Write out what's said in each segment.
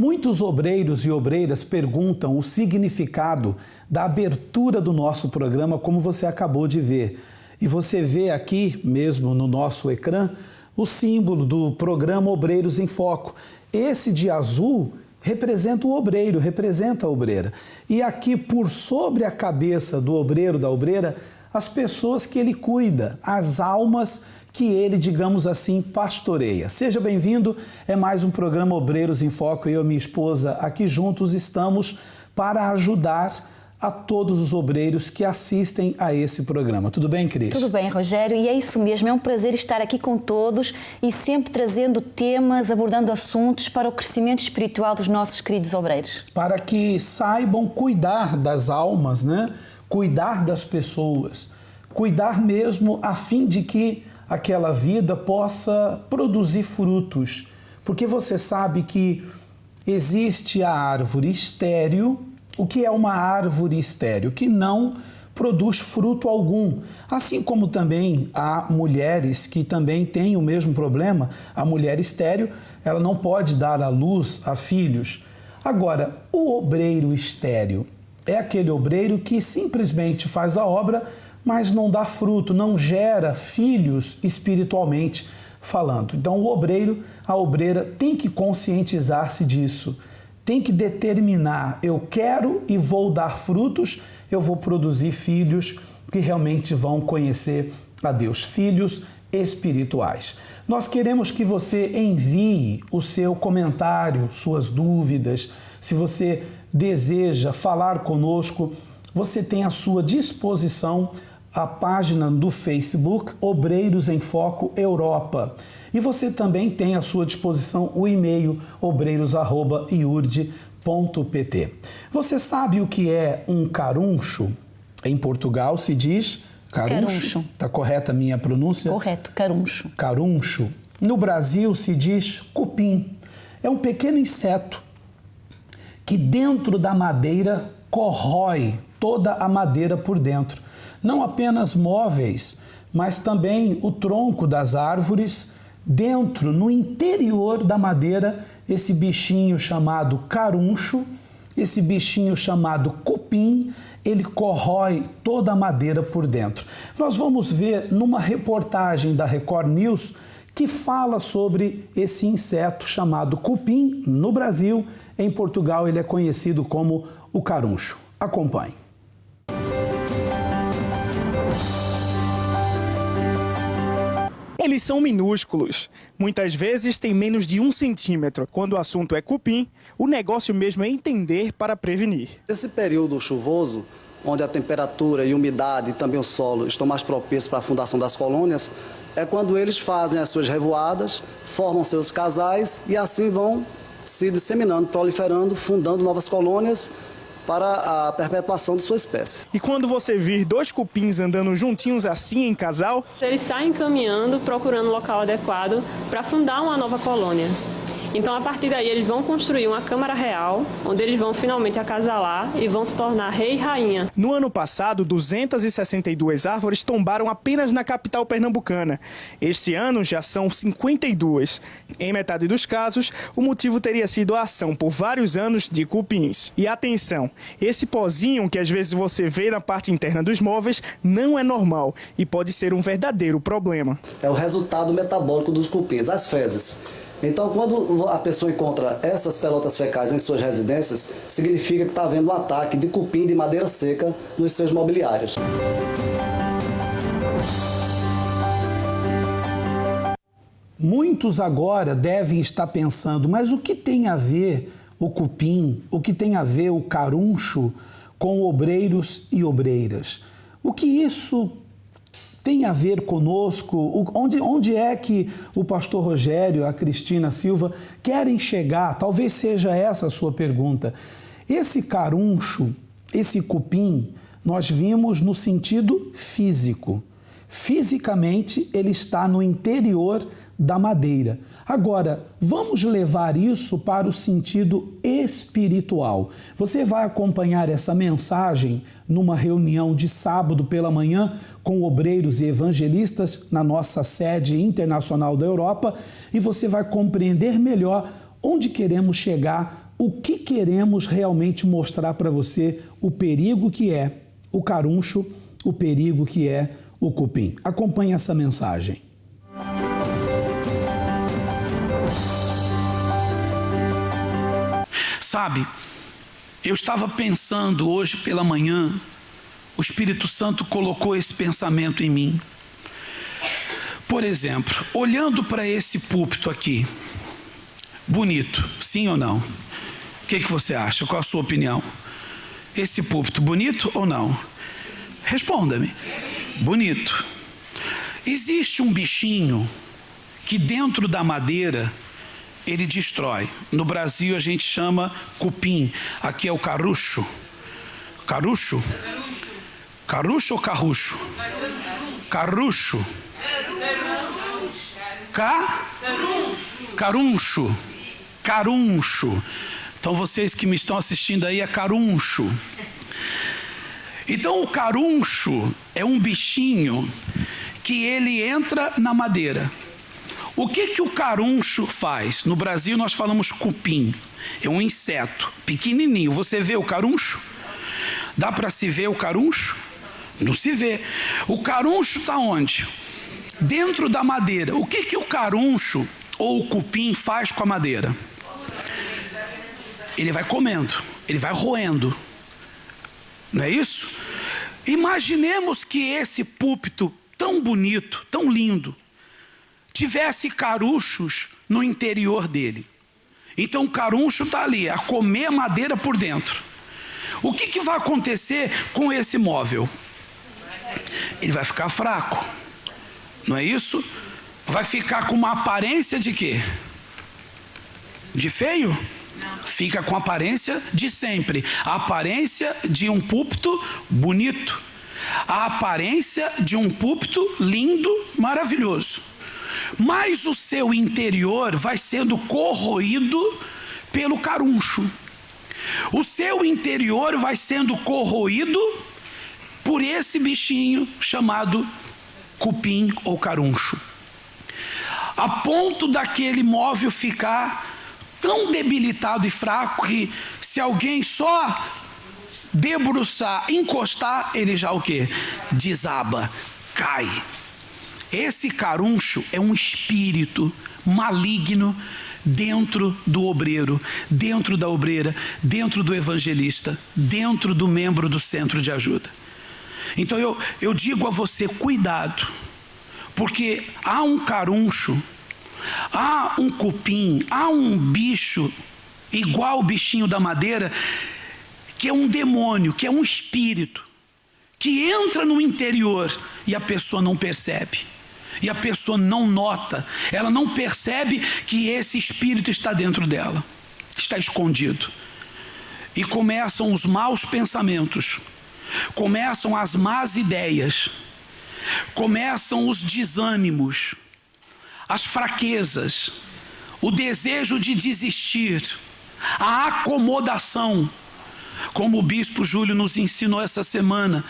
Muitos obreiros e obreiras perguntam o significado da abertura do nosso programa, como você acabou de ver. E você vê aqui, mesmo no nosso ecrã, o símbolo do programa Obreiros em Foco. Esse de azul representa o obreiro, representa a obreira. E aqui, por sobre a cabeça do obreiro, da obreira, as pessoas que ele cuida, as almas que ele, digamos assim, pastoreia. Seja bem-vindo, é mais um programa Obreiros em Foco. Eu e minha esposa aqui juntos estamos para ajudar a todos os obreiros que assistem a esse programa. Tudo bem, Cris? Tudo bem, Rogério, e é isso mesmo, é um prazer estar aqui com todos e sempre trazendo temas, abordando assuntos para o crescimento espiritual dos nossos queridos obreiros. Para que saibam cuidar das almas, né? Cuidar das pessoas, cuidar mesmo a fim de que aquela vida possa produzir frutos. Porque você sabe que existe a árvore estéril. O que é uma árvore estéril? Que não produz fruto algum. Assim como também há mulheres que também têm o mesmo problema. A mulher estéril, ela não pode dar à luz a filhos. Agora, o obreiro estéril é aquele obreiro que simplesmente faz a obra, mas não dá fruto, não gera filhos espiritualmente falando. Então, o obreiro, a obreira tem que conscientizar-se disso. Tem que determinar, eu quero e vou dar frutos, eu vou produzir filhos que realmente vão conhecer a Deus, filhos espirituais. Nós queremos que você envie o seu comentário, suas dúvidas. Se você deseja falar conosco, você tem à sua disposição a página do Facebook Obreiros em Foco Europa. E você também tem à sua disposição o e-mail obreiros@iurde.pt. Você sabe o que é um caruncho? Em Portugal se diz caruncho. Está correta a minha pronúncia? Correto, caruncho. Caruncho. No Brasil se diz cupim. É um pequeno inseto que dentro da madeira corrói toda a madeira por dentro. Não apenas móveis, mas também o tronco das árvores. Dentro, no interior da madeira, esse bichinho chamado caruncho, esse bichinho chamado cupim, ele corrói toda a madeira por dentro. Nós vamos ver numa reportagem da Record News que fala sobre esse inseto chamado cupim no Brasil. Em Portugal ele é conhecido como o caruncho. Acompanhe. Eles são minúsculos. Muitas vezes têm menos de 1 centímetro. Quando o assunto é cupim, o negócio mesmo é entender para prevenir. Esse período chuvoso, onde a temperatura e a umidade e também o solo estão mais propícios para a fundação das colônias, é quando eles fazem as suas revoadas, formam seus casais e assim vão se disseminando, proliferando, fundando novas colônias para a perpetuação de sua espécie. E quando você vir 2 cupins andando juntinhos assim em casal, eles saem caminhando, procurando um local adequado para fundar uma nova colônia. Então, a partir daí, eles vão construir uma câmara real, onde eles vão finalmente acasalar e vão se tornar rei e rainha. No ano passado, 262 árvores tombaram apenas na capital pernambucana. Este ano já são 52. Em metade dos casos, o motivo teria sido a ação por vários anos de cupins. E atenção, esse pozinho que às vezes você vê na parte interna dos móveis não é normal e pode ser um verdadeiro problema. É o resultado metabólico dos cupins, as fezes. Então, quando a pessoa encontra essas pelotas fecais em suas residências, significa que está havendo um ataque de cupim de madeira seca nos seus mobiliários. Muitos agora devem estar pensando, mas o que tem a ver o cupim, o que tem a ver o caruncho com obreiros e obreiras? O que isso tem a ver conosco? Onde é que o pastor Rogério, a Cristina Silva querem chegar? Talvez seja essa a sua pergunta. Esse caruncho, esse cupim, nós vimos no sentido físico. Fisicamente, ele está no interior da madeira. Agora, vamos levar isso para o sentido espiritual. Você vai acompanhar essa mensagem numa reunião de sábado pela manhã com obreiros e evangelistas na nossa sede internacional da Europa e você vai compreender melhor onde queremos chegar o que queremos realmente mostrar para você, o perigo que é o caruncho, o perigo que é o cupim. Acompanhe essa mensagem. Sabe, eu estava pensando hoje pela manhã, o Espírito Santo colocou esse pensamento em mim. Por exemplo, olhando para esse púlpito aqui, bonito, sim ou não? O que você acha? Qual a sua opinião? Esse púlpito, bonito ou não? Responda-me. Bonito. Existe um bichinho que dentro da madeira ele destrói. No Brasil a gente chama cupim. Aqui é o carucho. Carucho? Carucho ou carrucho? Carrucho. Caruncho. Caruncho. Então vocês que me estão assistindo aí, é caruncho. Então o caruncho é um bichinho que ele entra na madeira. O que o caruncho faz? No Brasil nós falamos cupim. É um inseto pequenininho. Você vê o caruncho? Dá para se ver o caruncho? Não se vê. O caruncho está onde? Dentro da madeira. O que o caruncho ou o cupim faz com a madeira? Ele vai comendo, ele vai roendo. Não é isso? Imaginemos que esse púlpito tão bonito, tão lindo, tivesse caruchos no interior dele. Então o caruncho está ali, a comer a madeira por dentro. O que vai acontecer com esse móvel? Ele vai ficar fraco, não é isso? Vai ficar com uma aparência de quê? De feio? Fica com a aparência de sempre. A aparência de um púlpito bonito. A aparência de um púlpito lindo, maravilhoso. Mas o seu interior vai sendo corroído pelo caruncho. O seu interior vai sendo corroído por esse bichinho chamado cupim ou caruncho. A ponto daquele móvel ficar tão debilitado e fraco que se alguém só debruçar, encostar, ele já o quê? Desaba, cai. Esse caruncho é um espírito maligno dentro do obreiro, dentro da obreira, dentro do evangelista, dentro do membro do centro de ajuda. Então eu digo a você, cuidado, porque há um caruncho, há um cupim, há um bicho igual o bichinho da madeira, que é um demônio, que é um espírito, que entra no interior e a pessoa não percebe. E a pessoa não nota, ela não percebe que esse espírito está dentro dela, está escondido. E começam os maus pensamentos, começam as más ideias, começam os desânimos, as fraquezas, o desejo de desistir, a acomodação. Como o bispo Júlio nos ensinou essa semana,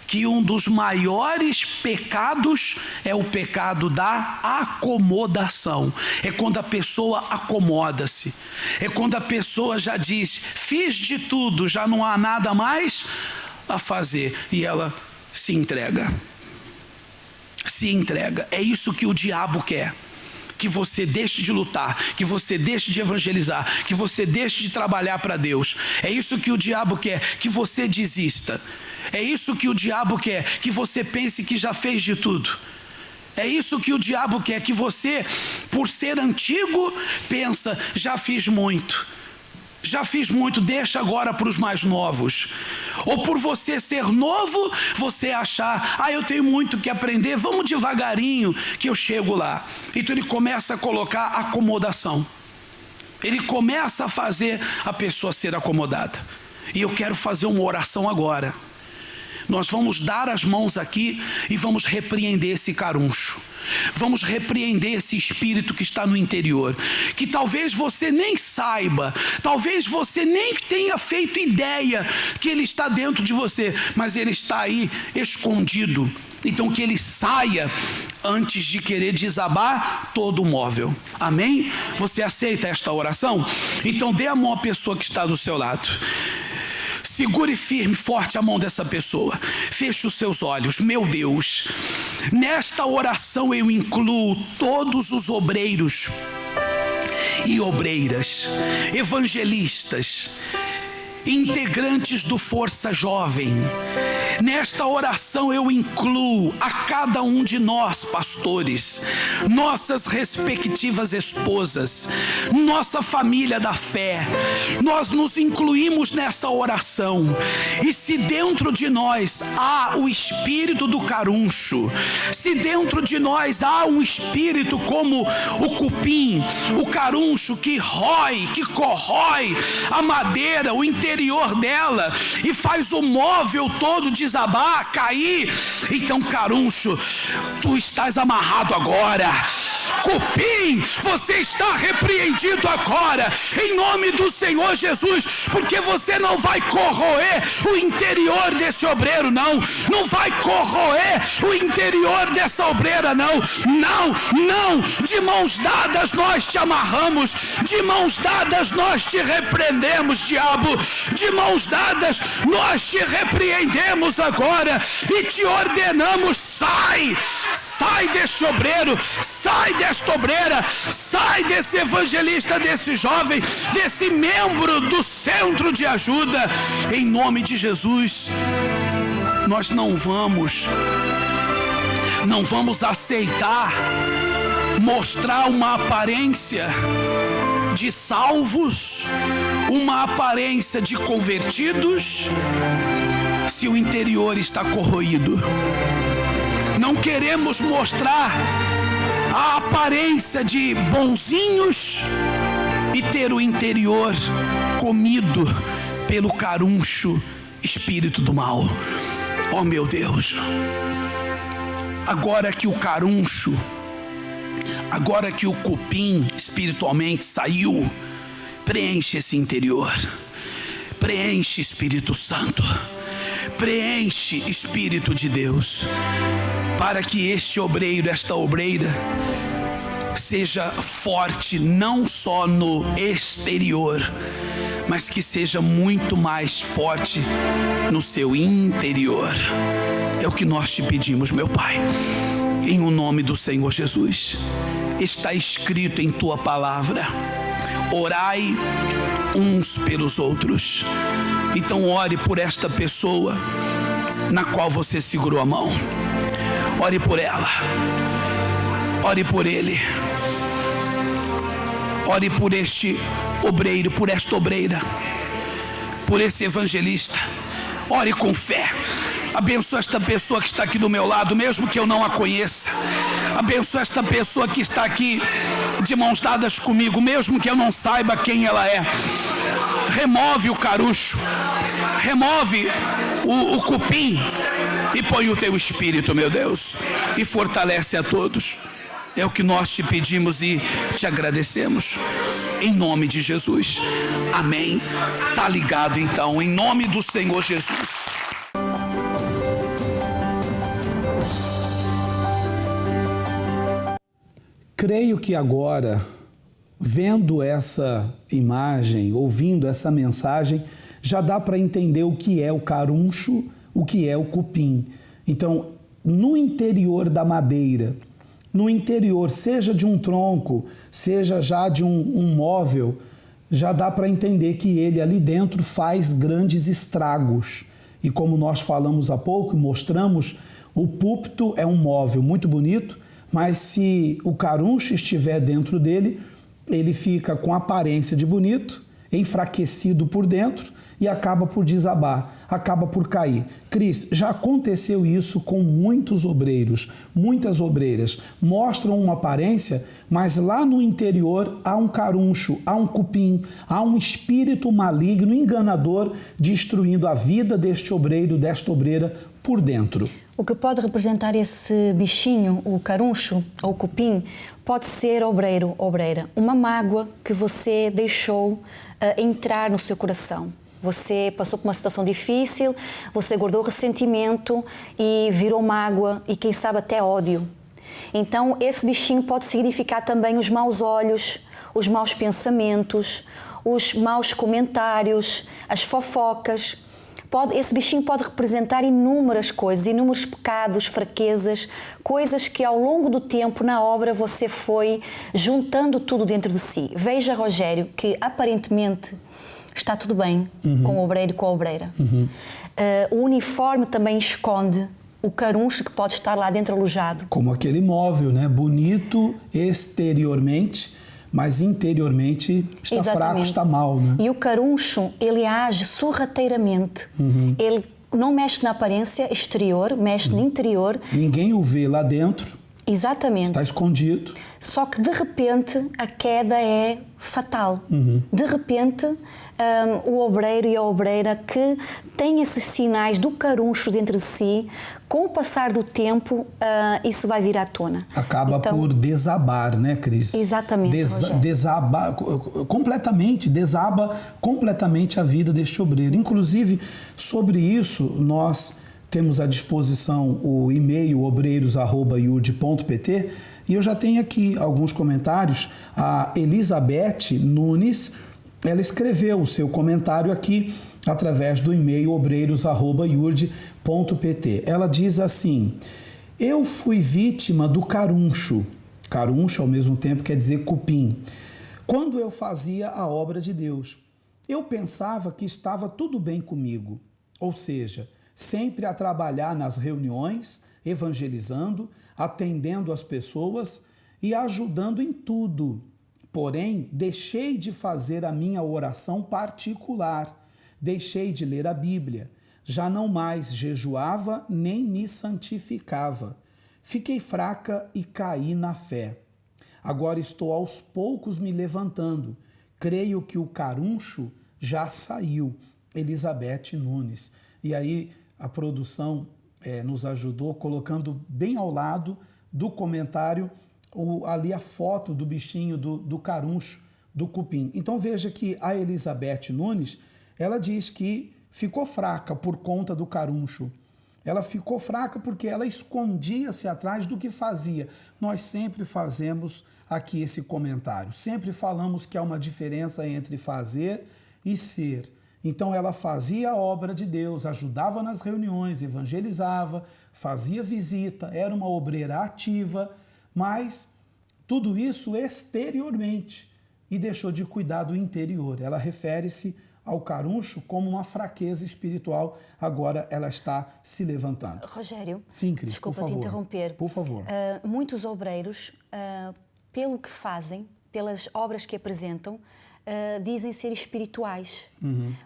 que um dos maiores pecados é o pecado da acomodação. É quando a pessoa acomoda-se. É quando a pessoa já diz, fiz de tudo, já não há nada mais a fazer. E ela se entrega. Se entrega. É isso que o diabo quer. Que você deixe de lutar, que você deixe de evangelizar, que você deixe de trabalhar para Deus. É isso que o diabo quer, que você desista. É isso que o diabo quer, que você pense que já fez de tudo. É isso que o diabo quer, que você, por ser antigo, pensa, já fiz muito. Já fiz muito, deixa agora para os mais novos. Ou por você ser novo, você achar, eu tenho muito que aprender, vamos devagarinho que eu chego lá. Então ele começa a colocar acomodação. Ele começa a fazer a pessoa ser acomodada. E eu quero fazer uma oração agora. Nós vamos dar as mãos aqui e vamos repreender esse caruncho. Vamos repreender esse espírito que está no interior, que talvez você nem saiba, talvez você nem tenha feito ideia que ele está dentro de você, mas ele está aí escondido. Então que ele saia antes de querer desabar todo o móvel. Amém? Você aceita esta oração? Então dê a mão à pessoa que está do seu lado. Segure firme, forte a mão dessa pessoa. Feche os seus olhos. Meu Deus, nesta oração eu incluo todos os obreiros e obreiras, evangelistas, integrantes do Força Jovem. Nesta oração eu incluo a cada um de nós, pastores, nossas respectivas esposas, nossa família da fé. Nós nos incluímos nessa oração. E se dentro de nós há o espírito do caruncho, se dentro de nós há um espírito como o cupim, o caruncho que rói, que corrói a madeira, o interior dela e faz o móvel todo desabar, cair, então caruncho, tu estás amarrado agora. Cupim, você está repreendido agora, em nome do Senhor Jesus, porque você não vai corroer o interior desse obreiro, não vai corroer o interior dessa obreira, não, de mãos dadas nós te amarramos, de mãos dadas nós te repreendemos, diabo, de mãos dadas nós te repreendemos agora e te ordenamos, sai deste obreiro, sai desta obreira, sai desse evangelista, desse jovem, desse membro do centro de ajuda, em nome de Jesus. Nós não vamos aceitar mostrar uma aparência de salvos, uma aparência de convertidos, se o interior está corroído. Não queremos mostrar a aparência de bonzinhos e ter o interior comido pelo caruncho, espírito do mal. Oh meu Deus, agora que o caruncho, agora que o cupim espiritualmente saiu, preenche esse interior, preenche, Espírito Santo, preenche, Espírito de Deus, para que este obreiro, esta obreira, seja forte não só no exterior, mas que seja muito mais forte no seu interior. É o que nós te pedimos, meu Pai, em o nome do Senhor Jesus. Está escrito em tua palavra: orai uns pelos outros. Então ore por esta pessoa na qual você segurou a mão. Ore por ela, ore por ele, ore por este obreiro, por esta obreira, por esse evangelista. Ore com fé. Abençoa esta pessoa que está aqui do meu lado, mesmo que eu não a conheça. Abençoa esta pessoa que está aqui de mãos dadas comigo, mesmo que eu não saiba quem ela é. Remove o carucho, remove o cupim e põe o teu espírito, meu Deus, e fortalece a todos. É o que nós te pedimos e te agradecemos, em nome de Jesus. Amém. Tá ligado então, em nome do Senhor Jesus. Creio que agora, vendo essa imagem, ouvindo essa mensagem, já dá para entender o que é o caruncho, o que é o cupim. Então, no interior da madeira, no interior, seja de um tronco, seja já de um móvel, já dá para entender que ele ali dentro faz grandes estragos. E como nós falamos há pouco, mostramos, o púlpito é um móvel muito bonito, mas se o caruncho estiver dentro dele, ele fica com aparência de bonito, enfraquecido por dentro e acaba por desabar, acaba por cair. Cris, já aconteceu isso com muitos obreiros, muitas obreiras. Mostram uma aparência, mas lá no interior há um caruncho, há um cupim, há um espírito maligno, enganador, destruindo a vida deste obreiro, desta obreira por dentro. O que pode representar esse bichinho, o caruncho ou o cupim, pode ser obreiro, obreira. Uma mágoa que você deixou entrar no seu coração. Você passou por uma situação difícil, você guardou ressentimento e virou mágoa e quem sabe até ódio. Então, esse bichinho pode significar também os maus olhos, os maus pensamentos, os maus comentários, as fofocas. Esse bichinho pode representar inúmeras coisas, inúmeros pecados, fraquezas, coisas que ao longo do tempo na obra você foi juntando tudo dentro de si. Veja, Rogério, que aparentemente está tudo bem com o obreiro e com a obreira. O uniforme também esconde o caruncho que pode estar lá dentro alojado. Como aquele móvel, né? Bonito exteriormente, mas interiormente está fraco, está mal, né? E o caruncho, ele age sorrateiramente. Ele não mexe na aparência exterior, mexe no interior. Ninguém o vê lá dentro. Exatamente. Está escondido. Só que, de repente, a queda é fatal. De repente, o obreiro e a obreira que têm esses sinais do caruncho dentro de si, com o passar do tempo, isso vai vir à tona. Acaba por desabar, né, Cris? Exatamente, desaba completamente a vida deste obreiro. Inclusive, sobre isso, nós temos à disposição o e-mail obreiros@iurde.pt e eu já tenho aqui alguns comentários. A Elizabeth Nunes, ela escreveu o seu comentário aqui através do e-mail obreiros@iurde.pt. Ela diz assim: eu fui vítima do caruncho. Caruncho, ao mesmo tempo, quer dizer cupim. Quando eu fazia a obra de Deus, eu pensava que estava tudo bem comigo. Ou seja, sempre a trabalhar nas reuniões, evangelizando, atendendo as pessoas e ajudando em tudo. Porém, deixei de fazer a minha oração particular, deixei de ler a Bíblia, já não mais jejuava nem me santificava. Fiquei fraca e caí na fé. Agora estou aos poucos me levantando. Creio que o caruncho já saiu. Elizabeth Nunes. E aí a produção nos ajudou colocando bem ao lado do comentário ali a foto do bichinho do caruncho, do cupim. Então veja que a Elizabeth Nunes, ela diz que ficou fraca por conta do caruncho. Ela ficou fraca porque ela escondia-se atrás do que fazia. Nós sempre fazemos aqui esse comentário. Sempre falamos que há uma diferença entre fazer e ser. Então ela fazia a obra de Deus, ajudava nas reuniões, evangelizava, fazia visita, era uma obreira ativa, mas tudo isso exteriormente e deixou de cuidar do interior. Ela refere-se ao caruncho como uma fraqueza espiritual, agora ela está se levantando. Rogério, sim, Cris, desculpa por favor. te interromper. Por favor. Muitos obreiros, pelo que fazem, pelas obras que apresentam, dizem ser espirituais.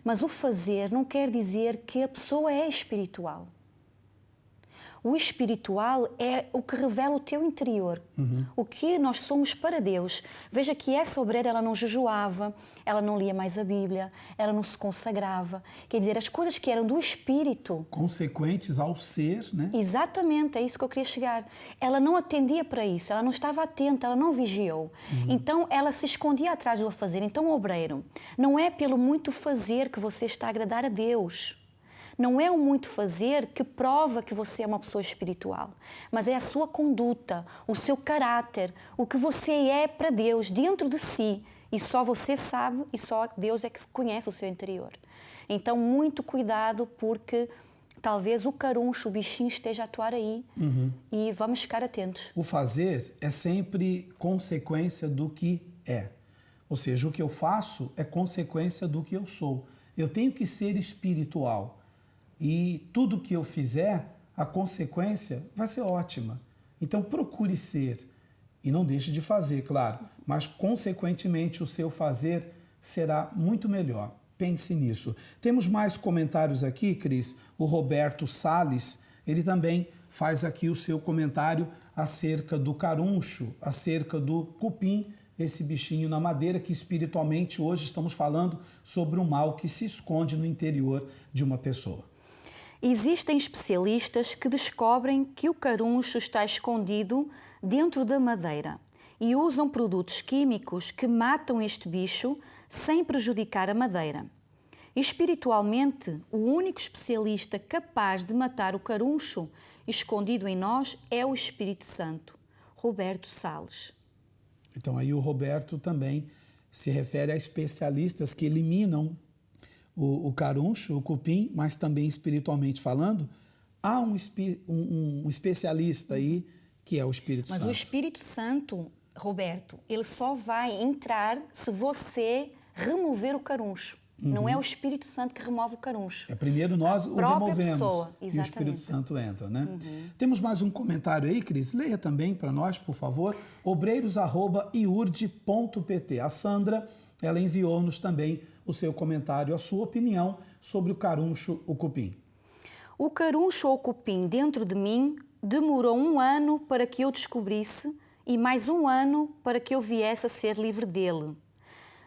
Mas o fazer não quer dizer que a pessoa é espiritual. O espiritual é o que revela o teu interior, o que nós somos para Deus. Veja que essa obreira, ela não jejuava, ela não lia mais a Bíblia, ela não se consagrava. Quer dizer, as coisas que eram do espírito... consequentes ao ser, né? Exatamente, é isso que eu queria chegar. Ela não atendia para isso, ela não estava atenta, ela não vigiou. Então, ela se escondia atrás do fazer. Então, o obreiro, não é pelo muito fazer que você está a agradar a Deus. Não é o muito fazer que prova que você é uma pessoa espiritual, mas é a sua conduta, o seu caráter, o que você é para Deus, dentro de si. E só você sabe e só Deus é que conhece o seu interior. Então, muito cuidado, porque talvez o caruncho, o bichinho esteja a atuar aí e vamos ficar atentos. O fazer é sempre consequência do que é. Ou seja, o que eu faço é consequência do que eu sou. Eu tenho que ser espiritual. E tudo que eu fizer, a consequência vai ser ótima. Então procure ser, e não deixe de fazer, claro, mas consequentemente o seu fazer será muito melhor. Pense nisso. Temos mais comentários aqui, Cris. O Roberto Salles, ele também faz aqui o seu comentário acerca do caruncho, acerca do cupim, esse bichinho na madeira, que espiritualmente hoje estamos falando sobre um mal que se esconde no interior de uma pessoa. Existem especialistas que descobrem que o caruncho está escondido dentro da madeira e usam produtos químicos que matam este bicho sem prejudicar a madeira. Espiritualmente, o único especialista capaz de matar o caruncho escondido em nós é o Espírito Santo. Roberto Salles. Então aí o Roberto também se refere a especialistas que eliminam o caruncho, o cupim, mas também espiritualmente falando, há um especialista aí que é o Espírito Santo. Mas o Espírito Santo, Roberto, ele só vai entrar se você remover o caruncho. Não é o Espírito Santo que remove o caruncho. É primeiro nós o removemos pessoa, e o Espírito Santo entra, né? Temos mais um comentário aí, Cris? Leia também para nós, por favor. obreiros@iurde.pt. A Sandra, ela enviou-nos também o seu comentário, a sua opinião sobre o caruncho, o cupim. O caruncho ou cupim dentro de mim demorou 1 ano para que eu descobrisse e mais 1 ano para que eu viesse a ser livre dele.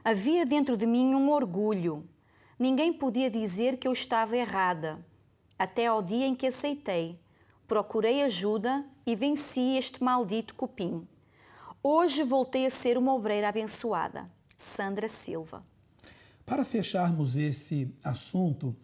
Havia dentro de mim um orgulho. Ninguém podia dizer que eu estava errada. Até ao dia em que aceitei. Procurei ajuda e venci este maldito cupim. Hoje voltei a ser uma obreira abençoada. Sandra Silva. Para fecharmos esse assunto,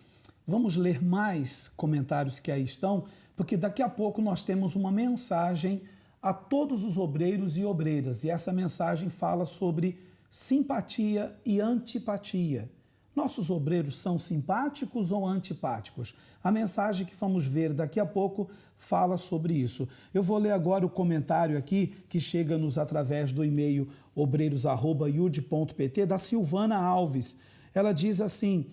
vamos ler mais comentários que aí estão, porque daqui a pouco nós temos uma mensagem a todos os obreiros e obreiras, e essa mensagem fala sobre simpatia e antipatia. Nossos obreiros são simpáticos ou antipáticos? A mensagem que vamos ver daqui a pouco fala sobre isso. Eu vou ler agora o comentário aqui que chega-nos através do e-mail obreiros@iurde.pt da Silvana Alves. Ela diz assim: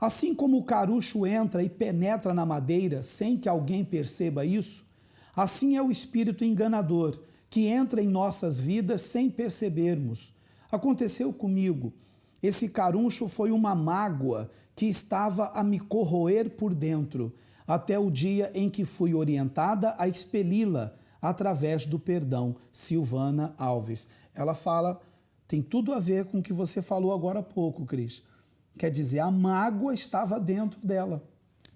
assim como o carucho entra e penetra na madeira sem que alguém perceba isso, assim é o espírito enganador que entra em nossas vidas sem percebermos. Aconteceu comigo. Esse caruncho foi uma mágoa que estava a me corroer por dentro, até o dia em que fui orientada a expeli-la através do perdão. Silvana Alves. Ela fala, tem tudo a ver com o que você falou agora há pouco, Cris. Quer dizer, a mágoa estava dentro dela,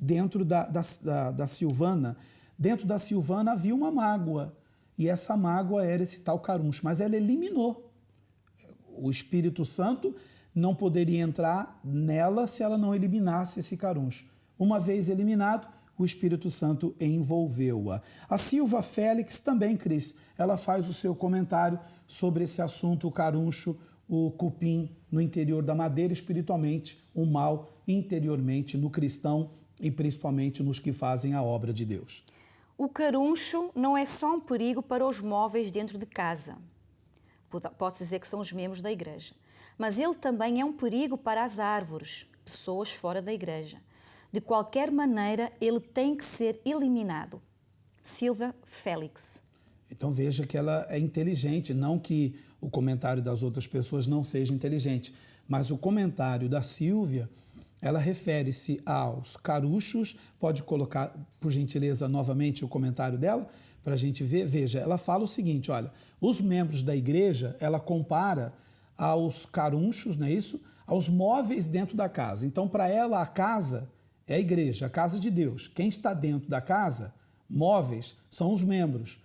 dentro da Silvana. Dentro da Silvana havia uma mágoa, e essa mágoa era esse tal caruncho, mas ela eliminou. O Espírito Santo não poderia entrar nela se ela não eliminasse esse caruncho. Uma vez eliminado, o Espírito Santo envolveu-a. A Silva Félix também, Cris, ela faz o seu comentário sobre esse assunto, o caruncho, o cupim no interior da madeira, espiritualmente, o mal interiormente no cristão e principalmente nos que fazem a obra de Deus. O caruncho não é só um perigo para os móveis dentro de casa. Pode-se dizer que são os membros da igreja. Mas ele também é um perigo para as árvores, pessoas fora da igreja. De qualquer maneira, ele tem que ser eliminado. Silva Félix. Então veja que ela é inteligente, não que o comentário das outras pessoas não seja inteligente, mas o comentário da Silvia, ela refere-se aos caruchos. Pode colocar, por gentileza, novamente o comentário dela, para a gente ver. Veja, ela fala o seguinte, olha, os membros da igreja, ela compara aos carunchos, não é isso? Aos móveis dentro da casa. Então, para ela, a casa é a igreja, a casa de Deus. Quem está dentro da casa, móveis, são os membros.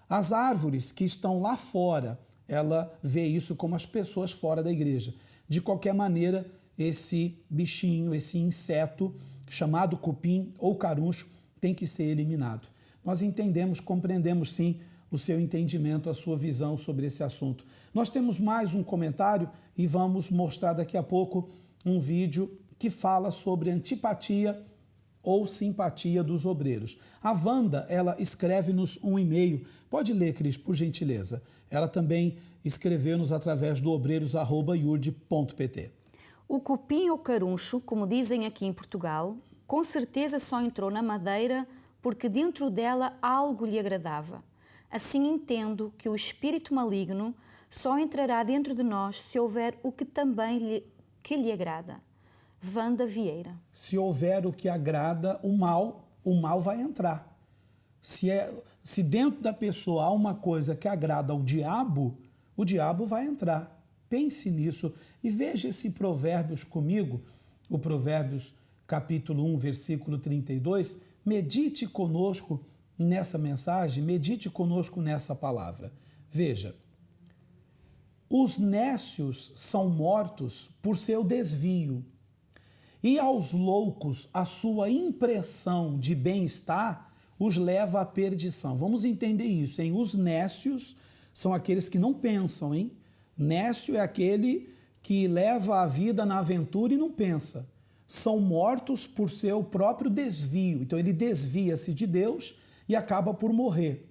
As árvores que estão lá fora, ela vê isso como as pessoas fora da igreja. De qualquer maneira, esse bichinho, esse inseto chamado cupim ou caruncho tem que ser eliminado. Nós entendemos, compreendemos sim o seu entendimento, a sua visão sobre esse assunto. Nós temos mais um comentário e vamos mostrar daqui a pouco um vídeo que fala sobre antipatia ou simpatia dos obreiros. A Wanda, ela escreve-nos um e-mail. Pode ler, Cris, por gentileza. Ela também escreveu-nos através do obreiros@iurde.pt. O cupim ou caruncho, como dizem aqui em Portugal, com certeza só entrou na madeira porque dentro dela algo lhe agradava. Assim entendo que o espírito maligno só entrará dentro de nós se houver o que também lhe agrada. Wanda Vieira. Se houver o que agrada o mal vai entrar. Se dentro da pessoa há uma coisa que agrada ao diabo, o diabo vai entrar. Pense nisso e veja esse Provérbios comigo, o Provérbios capítulo 1, versículo 32. Medite conosco nessa mensagem, medite conosco nessa palavra. Veja, os nécios são mortos por seu desvio, e aos loucos a sua impressão de bem-estar os leva à perdição. Vamos entender isso, hein? Os nécios são aqueles que não pensam, hein? Nécio é aquele que leva a vida na aventura e não pensa. São mortos por seu próprio desvio. Então ele desvia-se de Deus e acaba por morrer.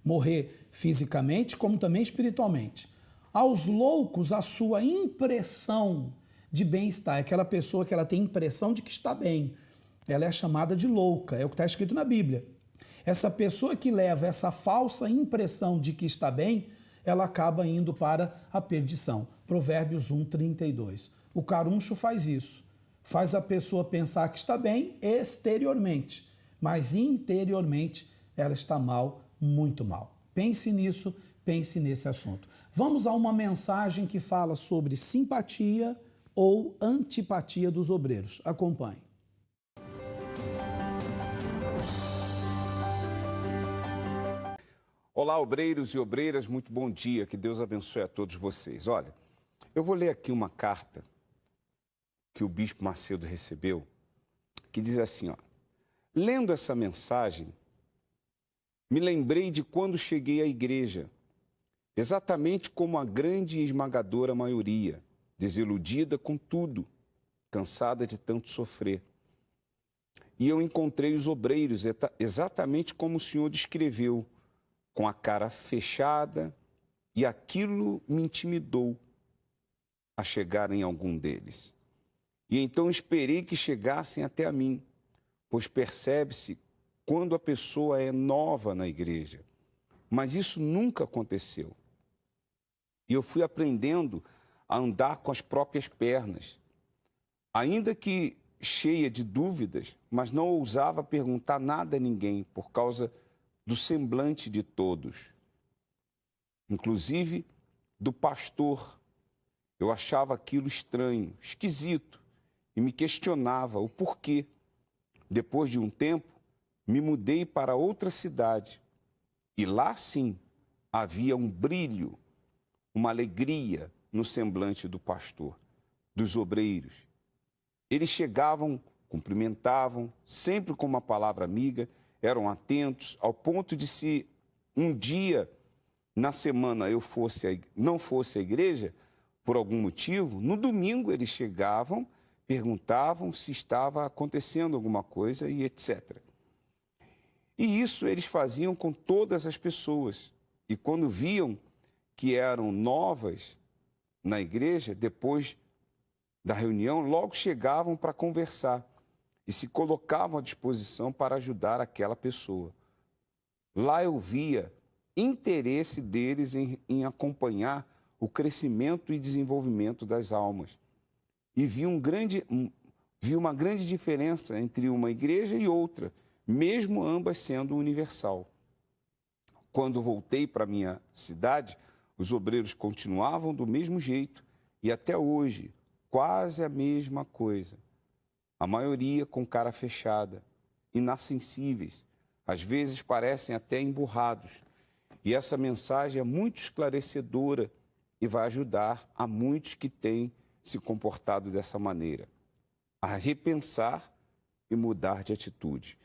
Morrer fisicamente, como também espiritualmente. Aos loucos, a sua impressão de bem-estar, é aquela pessoa que ela tem impressão de que está bem. Ela é chamada de louca, é o que está escrito na Bíblia. Essa pessoa que leva essa falsa impressão de que está bem, ela acaba indo para a perdição. Provérbios 1:32. O caruncho faz isso. Faz a pessoa pensar que está bem exteriormente, mas interiormente ela está mal, muito mal. Pense nisso, pense nesse assunto. Vamos a uma mensagem que fala sobre simpatia ou antipatia dos obreiros. Acompanhe. Olá, obreiros e obreiras, muito bom dia, que Deus abençoe a todos vocês. Olha, eu vou ler aqui uma carta que o Bispo Macedo recebeu, que diz assim, ó: lendo essa mensagem, me lembrei de quando cheguei à igreja, exatamente como a grande e esmagadora maioria, desiludida com tudo, cansada de tanto sofrer. E eu encontrei os obreiros exatamente como o Senhor descreveu, com a cara fechada, e aquilo me intimidou a chegar em algum deles. E então esperei que chegassem até a mim, pois percebe-se quando a pessoa é nova na igreja. Mas isso nunca aconteceu. E eu fui aprendendo a andar com as próprias pernas, ainda que cheia de dúvidas, mas não ousava perguntar nada a ninguém por causa do semblante de todos, inclusive do pastor. Eu achava aquilo estranho, esquisito, e me questionava o porquê. Depois de um tempo, me mudei para outra cidade, e lá sim havia um brilho, uma alegria no semblante do pastor, dos obreiros. Eles chegavam, cumprimentavam, sempre com uma palavra amiga, eram atentos, ao ponto de, se um dia na semana eu não fosse à igreja, por algum motivo, no domingo eles chegavam, perguntavam se estava acontecendo alguma coisa e etc. E isso eles faziam com todas as pessoas. E quando viam que eram novas na igreja, depois da reunião, logo chegavam para conversar e se colocavam à disposição para ajudar aquela pessoa. Lá eu via interesse deles em acompanhar o crescimento e desenvolvimento das almas. E vi uma grande diferença entre uma igreja e outra, mesmo ambas sendo universal. Quando voltei para minha cidade, os obreiros continuavam do mesmo jeito e até hoje, quase a mesma coisa. A maioria com cara fechada, inassensíveis, às vezes parecem até emburrados. E essa mensagem é muito esclarecedora e vai ajudar a muitos que têm se comportado dessa maneira a repensar e mudar de atitude.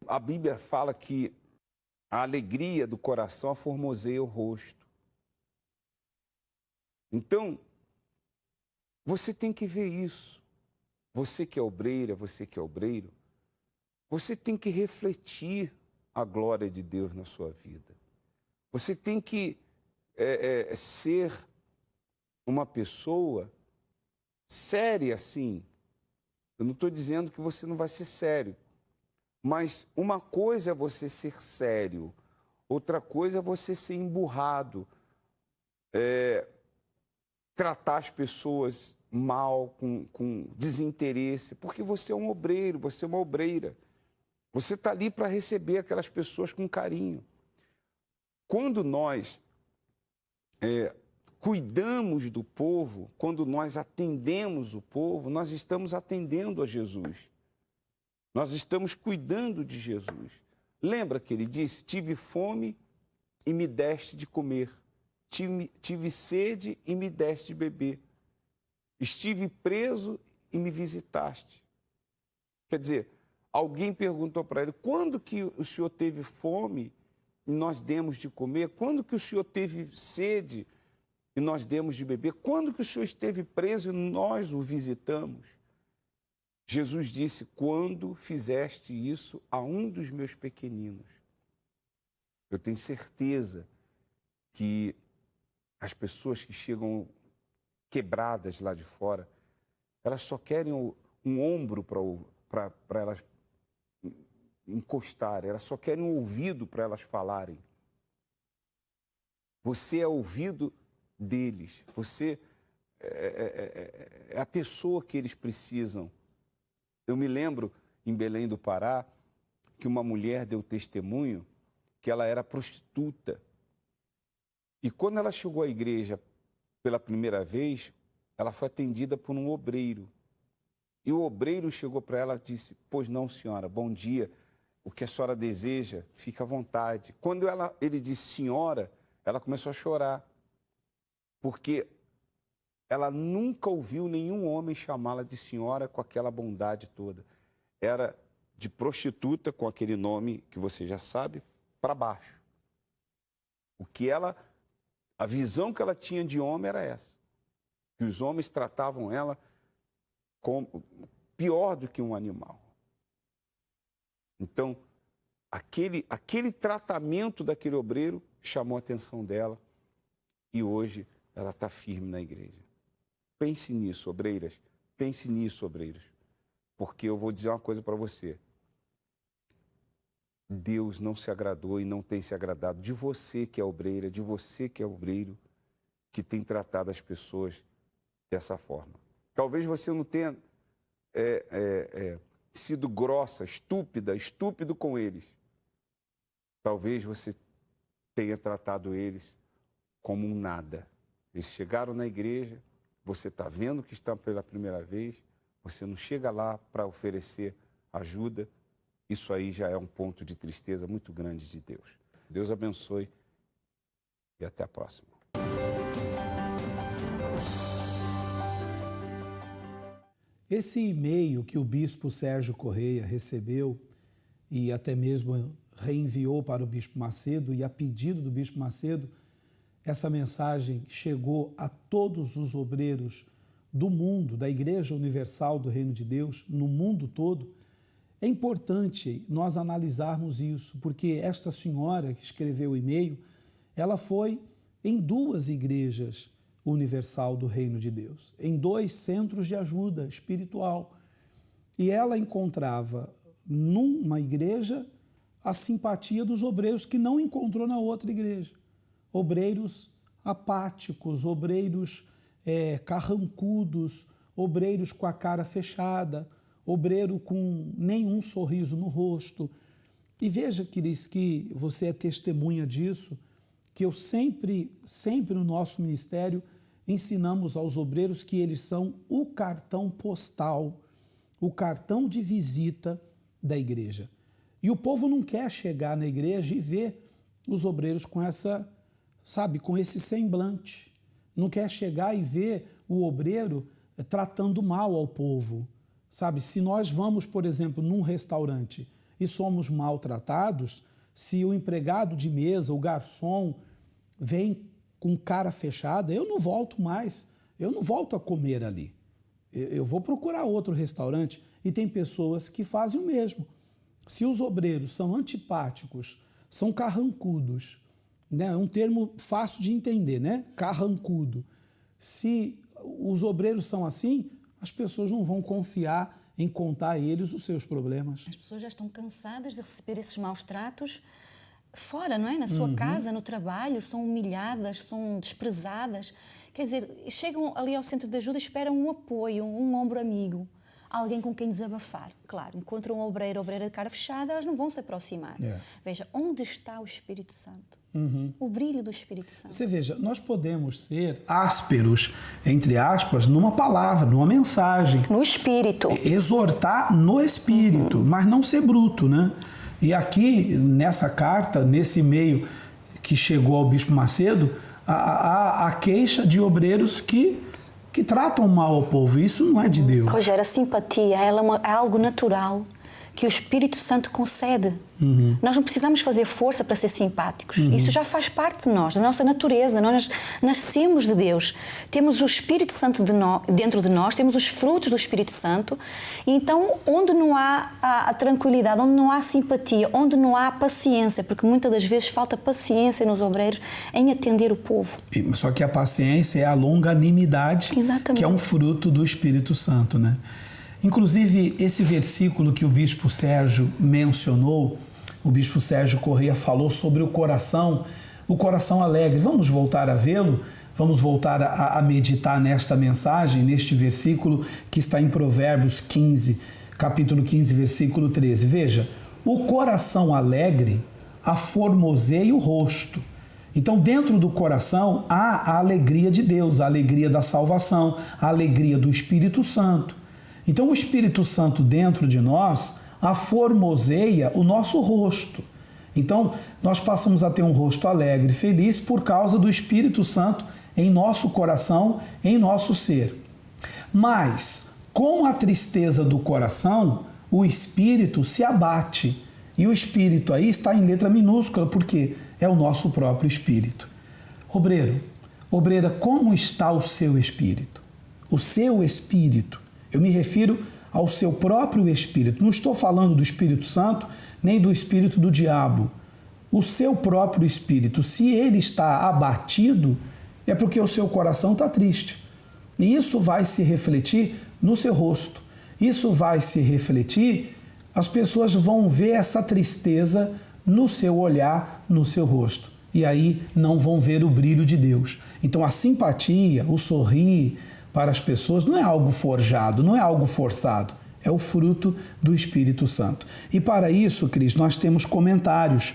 A Bíblia fala que a alegria do coração aformoseia o rosto. Então, você tem que ver isso. Você que é obreira, você que é obreiro, você tem que refletir a glória de Deus na sua vida. Você tem que ser uma pessoa séria, sim. Eu não estou dizendo que você não vai ser sério, mas uma coisa é você ser sério, outra coisa é você ser emburrado, tratar as pessoas mal, com desinteresse, porque você é um obreiro, você é uma obreira. Você está ali para receber aquelas pessoas com carinho. Quando nós cuidamos do povo, quando nós atendemos o povo, nós estamos atendendo a Jesus. Nós estamos cuidando de Jesus. Lembra que ele disse: tive fome e me deste de comer. Tive sede e me deste de beber. Estive preso e me visitaste. Quer dizer, alguém perguntou para ele: quando que o senhor teve fome e nós demos de comer? Quando que o Senhor teve sede e nós demos de beber? Quando que o Senhor esteve preso e nós o visitamos? Jesus disse, quando fizeste isso a um dos meus pequeninos. Eu tenho certeza que as pessoas que chegam quebradas lá de fora, elas só querem um ombro para elas encostarem, elas só querem um ouvido para elas falarem. Você é ouvido deles, você é a pessoa que eles precisam. Eu me lembro, em Belém do Pará, que uma mulher deu testemunho que ela era prostituta. E quando ela chegou à igreja pela primeira vez, ela foi atendida por um obreiro. E o obreiro chegou para ela e disse, pois não, senhora, bom dia, o que a senhora deseja, fica à vontade. Quando ele disse senhora, ela começou a chorar, porque ela nunca ouviu nenhum homem chamá-la de senhora com aquela bondade toda. Era de prostituta, com aquele nome que você já sabe, para baixo. A visão que ela tinha de homem era essa. Que os homens tratavam ela como pior do que um animal. Então, aquele tratamento daquele obreiro chamou a atenção dela e hoje ela está firme na igreja. Pense nisso, obreiras. Pense nisso, obreiros. Porque eu vou dizer uma coisa para você. Deus não se agradou e não tem se agradado de você que é obreira, de você que é obreiro, que tem tratado as pessoas dessa forma. Talvez você não tenha sido grossa, estúpido com eles. Talvez você tenha tratado eles como um nada. Eles chegaram na igreja, você está vendo que estão pela primeira vez, você não chega lá para oferecer ajuda, isso aí já é um ponto de tristeza muito grande de Deus. Deus abençoe e até a próxima. Esse e-mail que o bispo Sérgio Correia recebeu e até mesmo reenviou para o bispo Macedo, e a pedido do bispo Macedo, essa mensagem chegou a todos os obreiros do mundo, da Igreja Universal do Reino de Deus, no mundo todo. É importante nós analisarmos isso, porque esta senhora que escreveu o e-mail, ela foi em 2 igrejas universal do Reino de Deus, em 2 centros de ajuda espiritual. E ela encontrava numa igreja a simpatia dos obreiros que não encontrou na outra igreja. Obreiros apáticos, obreiros carrancudos, obreiros com a cara fechada, obreiro com nenhum sorriso no rosto. E veja, queridos, que você é testemunha disso, que eu sempre no nosso ministério ensinamos aos obreiros que eles são o cartão postal, o cartão de visita da igreja. E o povo não quer chegar na igreja e ver os obreiros com com esse semblante. Não quer chegar e ver o obreiro tratando mal ao povo. Se nós vamos, por exemplo, num restaurante e somos maltratados, se o empregado de mesa, o garçom, vem com cara fechada, eu não volto mais, eu não volto a comer ali. Eu vou procurar outro restaurante. E tem pessoas que fazem o mesmo. Se os obreiros são antipáticos, são carrancudos, né? É um termo fácil de entender, né? Carrancudo. Se os obreiros são assim, as pessoas não vão confiar em contar a eles os seus problemas. As pessoas já estão cansadas de receber esses maus tratos fora, não é? Na sua casa, no trabalho, são humilhadas, são desprezadas. Quer dizer, chegam ali ao centro de ajuda e esperam um apoio, um ombro amigo, alguém com quem desabafar. Claro, encontram um obreira de cara fechada, elas não vão se aproximar. Veja, onde está o Espírito Santo? O brilho do Espírito Santo. Você veja, nós podemos ser ásperos, entre aspas, numa palavra, numa mensagem. No Espírito. Exortar no Espírito, mas não ser bruto, né? E aqui, nessa carta, nesse e-mail que chegou ao bispo Macedo, a queixa de obreiros que tratam mal ao povo. Isso não é de Deus. Rogério, a simpatia é algo natural que o Espírito Santo concede. Nós não precisamos fazer força para ser simpáticos. Isso já faz parte de nós, da nossa natureza. Nós nascemos de Deus. Temos o Espírito Santo dentro de nós, temos os frutos do Espírito Santo. E então, onde não há a tranquilidade, onde não há simpatia, onde não há paciência, porque muitas das vezes falta paciência nos obreiros em atender o povo. Só que a paciência é a longanimidade, que é um fruto do Espírito Santo, né? Inclusive, esse versículo que o Bispo Sérgio mencionou, o Bispo Sérgio Correia falou sobre o coração alegre. Vamos voltar a vê-lo? Vamos voltar a meditar nesta mensagem, neste versículo que está em Provérbios 15, capítulo 15, versículo 13. Veja, o coração alegre aformoseia o rosto. Então, dentro do coração há a alegria de Deus, a alegria da salvação, a alegria do Espírito Santo. Então, o Espírito Santo dentro de nós aformoseia o nosso rosto. Então, nós passamos a ter um rosto alegre, feliz, por causa do Espírito Santo em nosso coração, em nosso ser. Mas, com a tristeza do coração, o espírito se abate. E o espírito aí está em letra minúscula, porque é o nosso próprio espírito. Obreira, como está o seu espírito? O seu espírito. Eu me refiro ao seu próprio espírito. Não estou falando do Espírito Santo, nem do espírito do diabo. O seu próprio espírito, se ele está abatido, é porque o seu coração está triste. E isso vai se refletir no seu rosto. Isso vai se refletir, as pessoas vão ver essa tristeza no seu olhar, no seu rosto. E aí não vão ver o brilho de Deus. Então a simpatia, o sorrir para as pessoas não é algo forjado, não é algo forçado. É o fruto do Espírito Santo. E para isso, Cris, nós temos comentários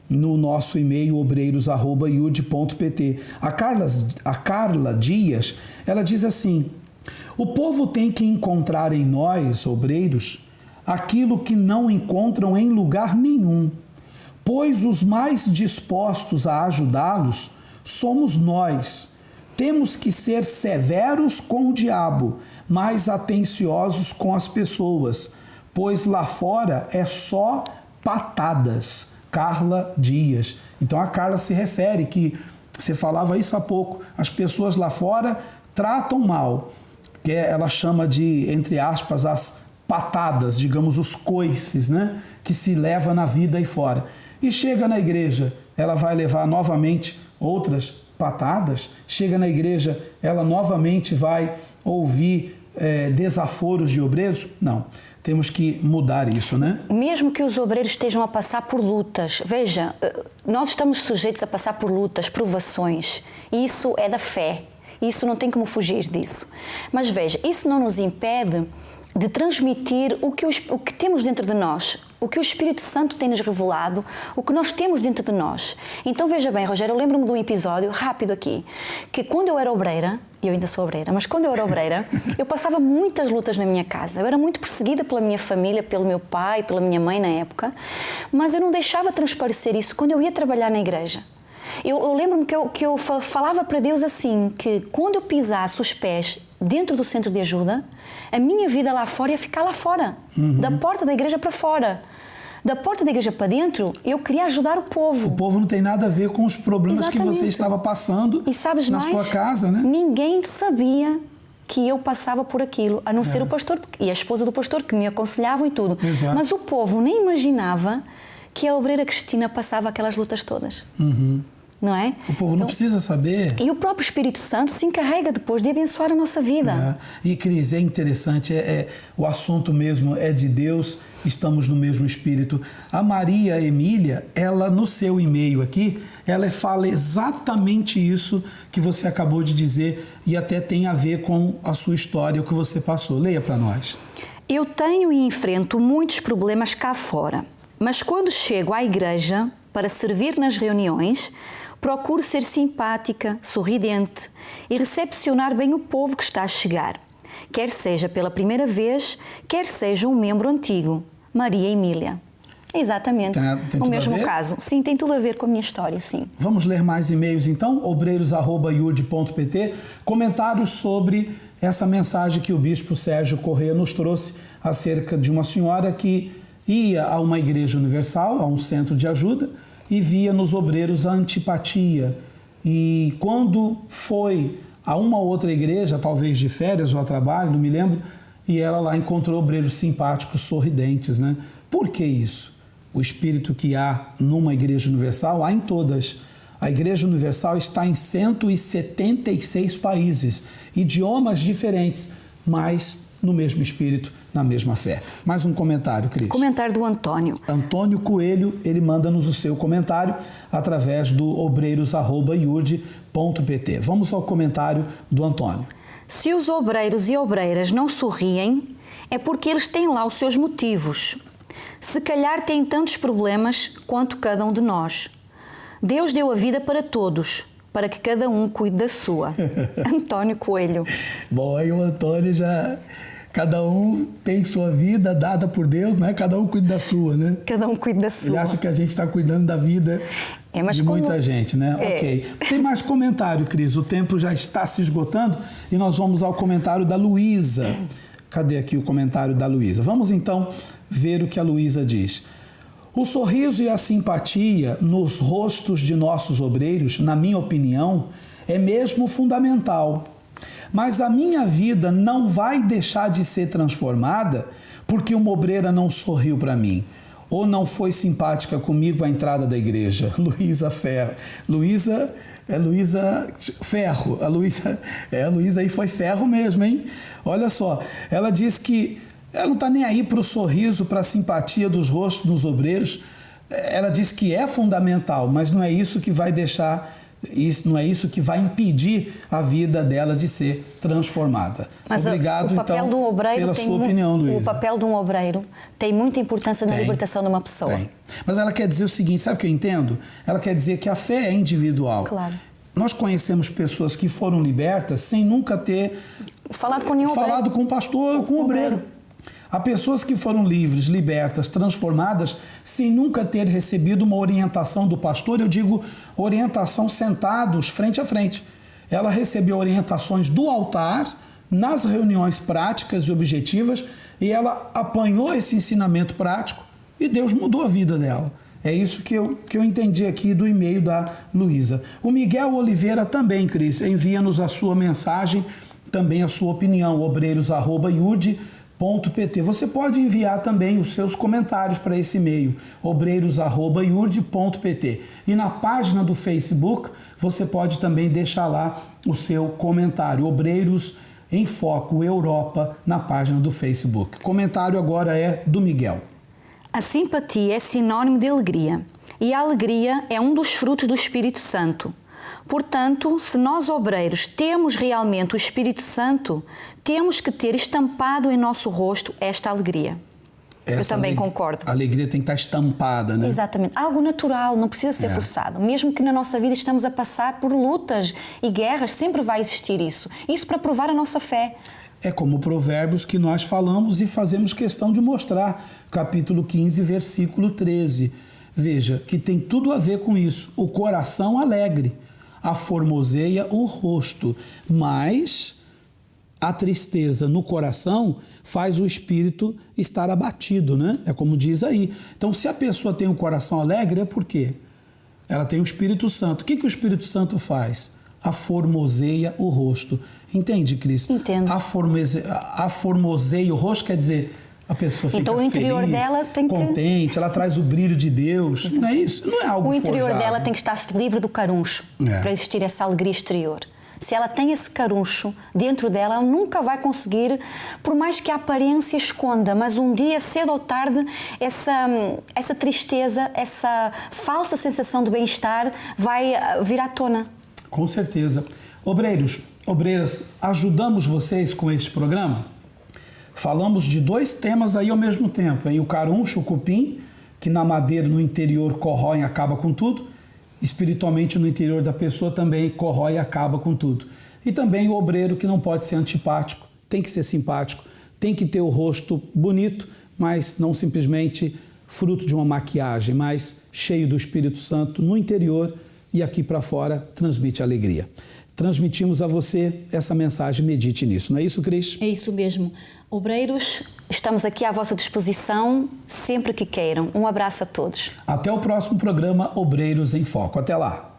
no nosso e-mail obreiros@iud.pt. A Carla Dias, ela diz assim: o povo tem que encontrar em nós, obreiros, aquilo que não encontram em lugar nenhum, pois os mais dispostos a ajudá-los somos nós. Temos que ser severos com o diabo, mas atenciosos com as pessoas, pois lá fora é só patadas. Carla Dias. Então a Carla se refere que, você falava isso há pouco, as pessoas lá fora tratam mal, que ela chama de, entre aspas, as patadas, digamos, os coices, né, que se leva na vida aí fora. E chega na igreja, ela vai levar novamente outras patadas, chega na igreja, ela novamente vai ouvir desaforos de obreiros? Não, temos que mudar isso, né? Mesmo que os obreiros estejam a passar por lutas, veja, nós estamos sujeitos a passar por lutas, provações, e isso é da fé, isso não tem como fugir disso. Mas veja, isso não nos impede de transmitir o que temos dentro de nós, o que o Espírito Santo tem nos revelado, o que nós temos dentro de nós. Então veja bem, Rogério, eu lembro-me de um episódio rápido aqui, que quando eu era obreira, e eu ainda sou obreira, mas quando eu era obreira, eu passava muitas lutas na minha casa. Eu era muito perseguida pela minha família, pelo meu pai, pela minha mãe na época, mas eu não deixava transparecer isso quando eu ia trabalhar na igreja. Eu lembro-me que eu falava para Deus assim, que quando eu pisasse os pés dentro do centro de ajuda, a minha vida lá fora ia ficar lá fora, da porta da igreja para fora. Da porta da igreja para dentro, eu queria ajudar o povo. O povo não tem nada a ver com os problemas que você estava passando na sua casa, né? Ninguém sabia que eu passava por aquilo, a não ser o pastor e a esposa do pastor, que me aconselhavam e tudo. Exato. Mas o povo nem imaginava que a obreira Cristina passava aquelas lutas todas. Não é? O povo não precisa saber. E o próprio Espírito Santo se encarrega depois de abençoar a nossa vida. E, Cris, é interessante, o assunto mesmo é de Deus, estamos no mesmo Espírito. A Maria Emília, ela no seu e-mail aqui, ela fala exatamente isso que você acabou de dizer e até tem a ver com a sua história, o que você passou. Leia para nós. Eu tenho e enfrento muitos problemas cá fora, mas quando chego à igreja para servir nas reuniões, procuro ser simpática, sorridente e recepcionar bem o povo que está a chegar, quer seja pela primeira vez, quer seja um membro antigo. Maria Emília. Exatamente. Tem o mesmo caso. Sim, tem tudo a ver com a minha história, sim. Vamos ler mais e-mails então? obreiros@iud.pt. Comentários sobre essa mensagem que o Bispo Sérgio Correia nos trouxe acerca de uma senhora que ia a uma igreja universal, a um centro de ajuda, e via nos obreiros a antipatia. E quando foi a uma outra igreja, talvez de férias ou a trabalho, não me lembro, e ela lá encontrou obreiros simpáticos, sorridentes, né? Por que isso? O espírito que há numa igreja universal, há em todas. A igreja universal está em 176 países, idiomas diferentes, mas no mesmo espírito, na mesma fé. Mais um comentário, Cris. Comentário do Antônio. Antônio Coelho, ele manda-nos o seu comentário através do obreiros@iurde.pt. Vamos ao comentário do Antônio. Se os obreiros e obreiras não sorriem, é porque eles têm lá os seus motivos. Se calhar têm tantos problemas quanto cada um de nós. Deus deu a vida para todos, para que cada um cuide da sua. António Coelho. Bom, aí o Antônio já... Cada um tem sua vida dada por Deus, né? Cada um cuida da sua, né? Cada um cuida da sua. Ele acha que a gente está cuidando da vida de muita gente, né? Ok. Tem mais comentário, Cris. O tempo já está se esgotando e nós vamos ao comentário da Luísa. Cadê aqui o comentário da Luísa? Vamos então ver o que a Luísa diz. O sorriso e a simpatia nos rostos de nossos obreiros, na minha opinião, é mesmo fundamental. Mas a minha vida não vai deixar de ser transformada porque uma obreira não sorriu para mim ou não foi simpática comigo à entrada da igreja. Luísa Ferro. Luísa Ferro. A Luísa aí foi ferro mesmo, hein? Olha só, ela diz que ela não está nem aí para o sorriso, para a simpatia dos rostos dos obreiros. Ela diz que é fundamental, mas não é isso que vai deixar... Isso não é isso que vai impedir a vida dela de ser transformada. Mas obrigado, então, pela sua opinião, Luísa. O papel de um obreiro tem muita importância na libertação de uma pessoa. Tem. Mas ela quer dizer o seguinte, sabe o que eu entendo? Ela quer dizer que a fé é individual. Claro. Nós conhecemos pessoas que foram libertas sem nunca ter falado com nenhum falado com um pastor ou com um obreiro. Há pessoas que foram livres, libertas, transformadas, sem nunca ter recebido uma orientação do pastor, eu digo orientação sentados frente a frente. Ela recebeu orientações do altar, nas reuniões práticas e objetivas, e ela apanhou esse ensinamento prático e Deus mudou a vida dela. É isso que eu entendi aqui do e-mail da Luísa. O Miguel Oliveira também, Cris, envia-nos a sua mensagem, também a sua opinião, obreiros@iurde.pt. Você pode enviar também os seus comentários para esse e-mail, obreiros@iurde.pt. E na página do Facebook, você pode também deixar lá o seu comentário, Obreiros em Foco Europa, na página do Facebook. O comentário agora é do Miguel. A simpatia é sinônimo de alegria, e a alegria é um dos frutos do Espírito Santo. Portanto, se nós obreiros temos realmente o Espírito Santo, temos que ter estampado em nosso rosto esta alegria. Eu também concordo. A alegria tem que estar estampada, né? Exatamente. Algo natural, não precisa ser forçado. Mesmo que na nossa vida estamos a passar por lutas e guerras, sempre vai existir isso. Isso para provar a nossa fé. É como Provérbios que nós falamos e fazemos questão de mostrar. Capítulo 15, versículo 13. Veja, que tem tudo a ver com isso. O coração alegre aformoseia o rosto, mas a tristeza no coração faz o espírito estar abatido, né? É como diz aí. Então, se a pessoa tem um coração alegre, é por quê? Ela tem o Espírito Santo. O que o Espírito Santo faz? Aformoseia o rosto. Entende, Cris? Entendo. Aformoseia o rosto quer dizer... A pessoa fica então, o interior feliz, dela tem que... contente, ela traz o brilho de Deus. Não é isso? Não é algo O interior forjado. dela tem que estar livre do caruncho para existir essa alegria exterior. Se ela tem esse caruncho dentro dela, ela nunca vai conseguir, por mais que a aparência esconda, mas um dia, cedo ou tarde, essa tristeza, essa falsa sensação de bem-estar vai vir à tona. Com certeza. Obreiros, obreiras, ajudamos vocês com este programa? Falamos de dois temas aí ao mesmo tempo, hein? O caruncho, o cupim, que na madeira, no interior, corrói e acaba com tudo. Espiritualmente, no interior da pessoa também corrói e acaba com tudo. E também o obreiro, que não pode ser antipático, tem que ser simpático, tem que ter o rosto bonito, mas não simplesmente fruto de uma maquiagem, mas cheio do Espírito Santo no interior e aqui para fora transmite alegria. transmitimos a você essa mensagem. Medite nisso. Não é isso, Cris? É isso mesmo. Obreiros, estamos aqui à vossa disposição sempre que queiram. Um abraço a todos. Até o próximo programa Obreiros em Foco. Até lá.